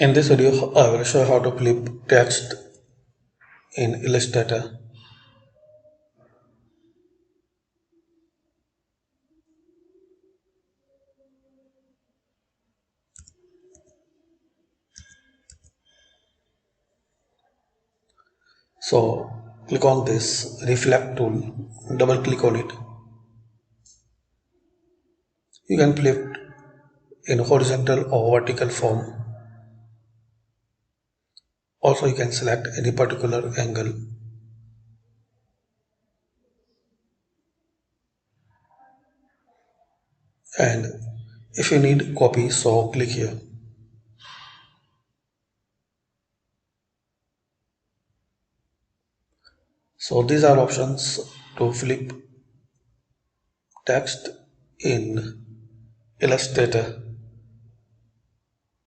In this video, I will show how to flip text in Illustrator. So click on this reflect tool, double click on it. You can flip in horizontal or vertical form. Also, you can select any particular angle. And if you need copy, so click here. So these are options to flip text in Illustrator.